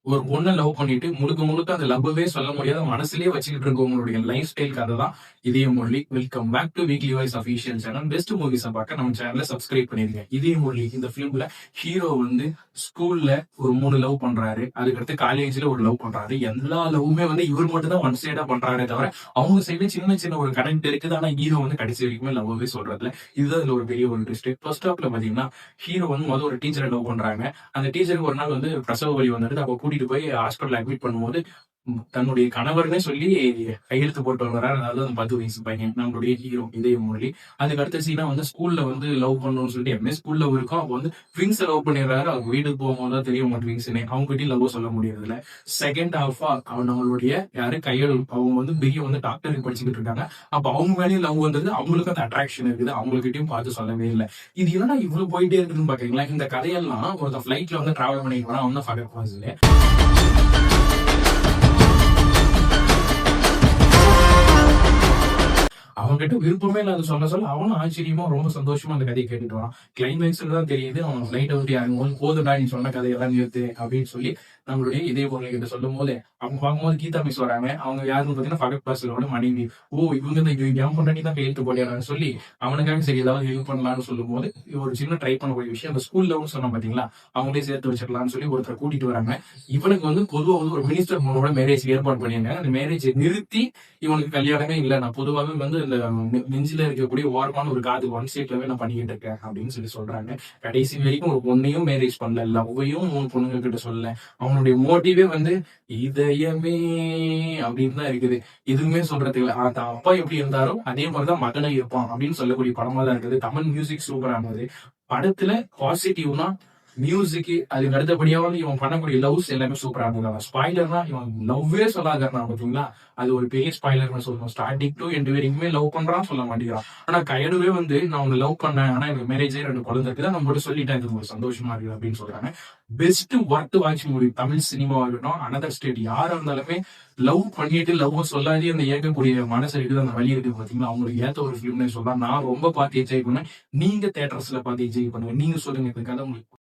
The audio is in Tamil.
ஒரு பொண்ண லவ் பண்ணிட்டு முழுக்க முழுக்க அந்த லவ்வவே சொல்ல முடியாத மனசுலயே வச்சுக்கிட்டு இருக்கவங்களுடைய லைஃப் ஸ்டைல் கதை தான் Idhaya Murali. Welcome back to weekly voice official channel. Best மூவிஸை பார்க்க நம்ம சேனலை சப்ஸ்கிரைப் பண்ணிருங்க. இதய முரளி இந்த பிலிம்ல ஹீரோ வந்து ஸ்கூல்ல ஒரு 3 லவ் பண்றாரு. அதுக்கடுத்து காலேஜ்ல ஒரு லவ் பண்றாரு. எல்லா லவ்வுமே வந்து இவர் மட்டும் தான் ஒன் சைடா பண்றாரே தவிர அவங்க சைடு சின்ன சின்ன ஒரு கனெக்ட் இருக்குது. ஆனா ஹீரோ வந்து கடைசி வரைக்குமே லவ்வவே சொல்றதுல இதுதான் இதுல ஒரு பெரிய ஒரு ட்விஸ்ட். ஃபர்ஸ்ட் ஹாப்ல பாத்தீங்கன்னா ஹீரோ வந்து முதல் ஒரு டீச்சரை லவ் பண்றாங்க. அந்த டீச்சருக்கு ஒரு நாள் வந்து பிரசவ வலி வந்துட்டு அப்ப கூட்டிட்டு போய் ஹாஸ்பிட்டல் அட்மிட் பண்ணும்போது தன்னுடைய கணவர்னே சொல்லி கையெழுத்து போட்டு வர்றாரு. அதாவது அந்த 10 வயசு பையன் நம்மளுடைய ஹீரோ இதய மொழி. அதுக்கு அடுத்த சீனா வந்து ஸ்கூல்ல வந்து லவ் பண்ணணும்னு சொல்லிட்டு எப்பவுமே ஸ்கூல்ல இருக்கும். அப்போ வந்து ட்விங்ஸ் லவ் பண்ணிடுறாரு. அவங்க வீட்டுக்கு போகும்போது தான் தெரியும் ட்விங்ஸ்னு. அவங்க கிட்டயும் லவ் சொல்ல முடியறதுல செகண்ட் ஹாஃபா அவன் நம்மளுடைய யாரு கையெழு அவங்க வந்து பெரிய வந்து டாக்டருக்கு படிச்சுக்கிட்டு இருக்காங்க. அப்ப அவங்க மேலேயும் லவ் வந்தது. அவங்களுக்கு அந்த அட்ராக்ஷன் இருக்குது. அவங்ககிட்டயும் பார்த்து சொல்லவே இல்லை. இது என்னடா இவ்வளவு போயிட்டே இருக்குன்னு பாக்கீங்களா? இந்த கதையெல்லாம் ஒரு ஃபிளைட்ல வந்து டிராவல் பண்ணிட்டு போனா அவன் ஃபகத் ஃபாசில். அவன்கிட்ட விருப்பமே இல்லாத சொல்ல அவனும் ஆச்சரியமா ரொம்ப சந்தோஷமா அந்த கதையை கேட்டுட்டு வரான். கிளைமேக்ஸ்ல தான் தெரியுது அவன் ஃபிளைட்டை விட்டு இறங்கும்போது போதுடா நீ சொன்ன கதையெல்லாம் நிறுத்து அப்படின்னு சொல்லி நம்மளுடைய இதய பொருளை கிட்ட சொல்லும் போது அவங்க பார்க்கும்போது கீதா மிஸ் வராங்க. அவங்க யாருன்னு பாத்தீங்கன்னா ஃபகத் ஃபாசிலோட மனைவி. ஓ இவங்க தான் என் பொண்டாட்டி தான் கையெழுத்து போட்டியான்னு சொல்லி அவனுக்காக சரி ஏதாவது ஹெல்ப் பண்ணலாம்னு சொல்லும் போது ஒரு சின்ன ட்ரை பண்ணக்கூடிய விஷயம் அந்த ஸ்கூல்ல சொன்ன பாத்தீங்களா அவங்களே சேர்த்து வச்சிடலாம்னு சொல்லி ஒருத்தர் கூட்டிட்டு வராங்க. இவனுக்கு வந்து பொதுவா வந்து ஒரு மினிஸ்டர் பொண்ணோட மேரேஜ் ஏற்பாடு பண்ணியிருக்காங்க. அந்த மேரேஜை நிறுத்தி இவனுக்கு கல்யாணமே இல்லை, நான் பொதுவாகவே வந்து இந்த நெஞ்சில இருக்கக்கூடிய ஓரமான ஒரு காது ஒன் சைட்லவே நான் பண்ணிக்கிட்டு இருக்கேன் அப்படின்னு சொல்லி சொல்றாங்க. கடைசி வரைக்கும் ஒரு பொண்ணையும் மேரேஜ் பண்ணல, லவ்வையும் 3 பொண்ணுங்க கிட்ட சொல்லல. அவனுடைய மோட்டிவே வந்து இதயமே அப்படின்னு தான் இருக்குது. எதுவுமே சொல்றதுக்கு இல்லை. தான் அப்பா எப்படி இருந்தாரோ அதே மாதிரிதான் மகனும் இருப்பான் அப்படின்னு சொல்லக்கூடிய படமா தான் இருக்குது. தமிழ் மியூசிக் சூப்பரா இருந்தது. படத்துல பாசிட்டிவ்னா மியூசிக், அதுக்கு அடுத்தபடியா வந்து இவன் பண்ணக்கூடிய லவ்ஸ் எல்லாமே சூப்பரா இருந்தது. ஸ்பாய்லர்னா இவன் லவ்வே சொல்லாதான் பாத்தீங்களா, அது ஒரு பெரிய ஸ்பாய்லர்னு சொல்லணும். ஸ்டார்டிங் டு எண்டு வரைக்குமே லவ் பண்றான் சொல்ல மாட்டேங்கிறான். ஆனா கையடுவே வந்து நான் உன்னை லவ் பண்ணேன், ஆனா எனக்கு மேரேஜே 2 குழந்தை இருக்குதான், நம்ம கூட சொல்லிட்டேன், இது ஒரு சந்தோஷமா இருக்குது அப்படின்னு சொல்றாங்க. Best worth watch movie Tamil சினிமாவா இருக்கட்டும், அனதர் ஸ்டேட் யாரா இருந்தாலுமே லவ் பண்ணிட்டு லவ் சொல்லாதே அந்த ஏற்கக்கூடிய மனசு இருக்குது, அந்த வழி இருக்குது பாத்தீங்களா, அவங்களுக்கு ஏத்த ஒரு ஃபிலிம்னு சொல்லலாம். நான் ரொம்ப பார்த்து என்ஜாய் பண்ணேன். நீங்க தியேட்டர்ஸ்ல பார்த்து என்ஜாய் பண்ணுங்க. நீங்க சொல்லுங்க இந்த கதை உங்களுக்கு